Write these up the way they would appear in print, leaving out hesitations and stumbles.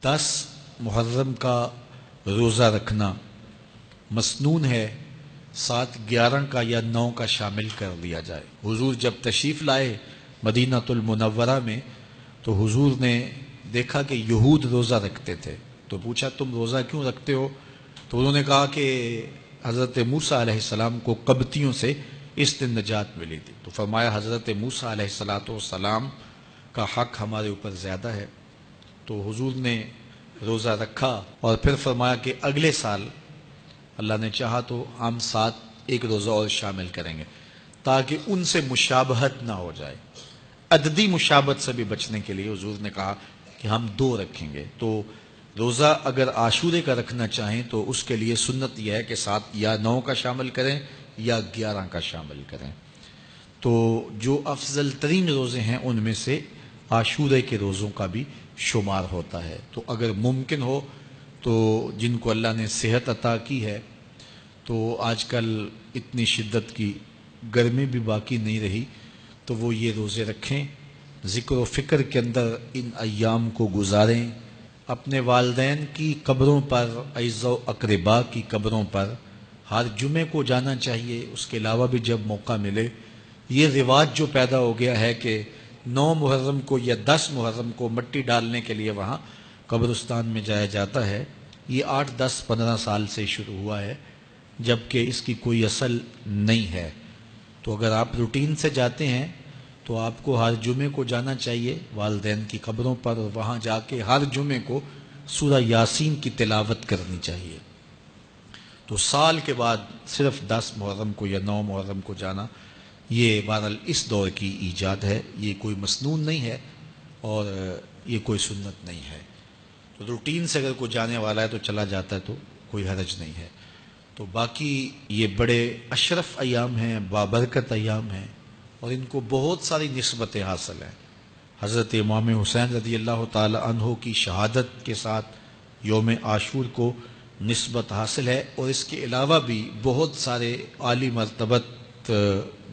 10 محرم کا روزہ رکھنا مسنون ہے، ساتھ 11 کا یا 9 کا شامل کر لیا جائے۔ حضور جب تشریف لائے مدینہ المنورہ میں تو حضور نے دیکھا کہ یہود روزہ رکھتے تھے، تو پوچھا تم روزہ کیوں رکھتے ہو؟ تو انہوں نے کہا کہ حضرت موسیٰ علیہ السلام کو قبطیوں سے اس دن نجات ملی تھی۔ تو فرمایا حضرت موسیٰ علیہ السلام کا حق ہمارے اوپر زیادہ ہے۔ تو حضور نے روزہ رکھا اور پھر فرمایا کہ اگلے سال اللہ نے چاہا تو ہم ساتھ ایک روزہ اور شامل کریں گے، تاکہ ان سے مشابہت نہ ہو جائے۔ عددی مشابہت سے بھی بچنے کے لیے حضور نے کہا کہ ہم 2 رکھیں گے۔ تو روزہ اگر عاشورے کا رکھنا چاہیں تو اس کے لیے سنت یہ ہے کہ ساتھ یا 9 کا شامل کریں یا 11 کا شامل کریں۔ تو جو افضل ترین روزے ہیں ان میں سے عاشورے کے روزوں کا بھی شمار ہوتا ہے۔ تو اگر ممکن ہو تو جن کو اللہ نے صحت عطا کی ہے، تو آج کل اتنی شدت کی گرمی بھی باقی نہیں رہی، تو وہ یہ روزے رکھیں، ذکر و فکر کے اندر ان ایام کو گزاریں، اپنے والدین کی قبروں پر، اعزاء و اقرباء کی قبروں پر ہر جمعے کو جانا چاہیے۔ اس کے علاوہ بھی جب موقع ملے، یہ رواج جو پیدا ہو گیا ہے کہ 9 محرم کو یا 10 محرم کو مٹی ڈالنے کے لیے وہاں قبرستان میں جایا جاتا ہے، یہ 8 10 15 سال سے شروع ہوا ہے، جبکہ اس کی کوئی اصل نہیں ہے۔ تو اگر آپ روٹین سے جاتے ہیں تو آپ کو ہر جمعے کو جانا چاہیے والدین کی قبروں پر، اور وہاں جا کے ہر جمعے کو سورہ یاسین کی تلاوت کرنی چاہیے۔ تو سال کے بعد صرف 10 محرم کو یا 9 محرم کو جانا، یہ بہرحال اس دور کی ایجاد ہے، یہ کوئی مسنون نہیں ہے اور یہ کوئی سنت نہیں ہے۔ تو روٹین سے اگر کوئی جانے والا ہے تو چلا جاتا ہے تو کوئی حرج نہیں ہے۔ تو باقی یہ بڑے اشرف ایام ہیں، بابرکت ایام ہیں، اور ان کو بہت ساری نسبتیں حاصل ہیں۔ حضرت امام حسین رضی اللہ تعالی عنہ کی شہادت کے ساتھ یوم عاشور کو نسبت حاصل ہے، اور اس کے علاوہ بھی بہت سارے عالی مرتبت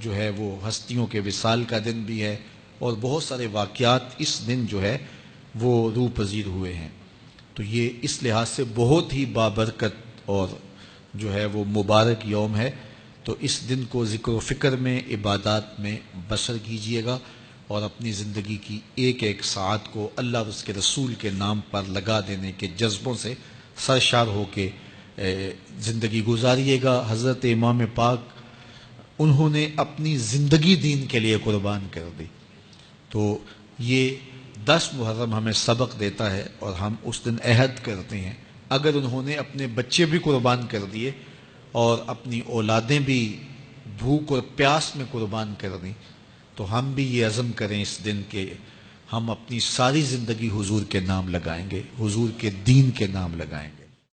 جو ہے وہ ہستیوں کے وصال کا دن بھی ہے، اور بہت سارے واقعات اس دن جو ہے وہ روح پذیر ہوئے ہیں۔ تو یہ اس لحاظ سے بہت ہی بابرکت اور جو ہے وہ مبارک یوم ہے۔ تو اس دن کو ذکر و فکر میں، عبادات میں بسر کیجئے گا، اور اپنی زندگی کی ایک ایک ساعت کو اللہ اور اس کے رسول کے نام پر لگا دینے کے جذبوں سے سرشار ہو کے زندگی گزاریے گا۔ حضرت امام پاک انہوں نے اپنی زندگی دین کے لیے قربان کر دی۔ تو یہ 10 محرم ہمیں سبق دیتا ہے، اور ہم اس دن عہد کرتے ہیں اگر انہوں نے اپنے بچے بھی قربان کر دیے اور اپنی اولادیں بھی بھوک اور پیاس میں قربان کر دیں، تو ہم بھی یہ عزم کریں اس دن کہ ہم اپنی ساری زندگی حضور کے نام لگائیں گے، حضور کے دین کے نام لگائیں گے۔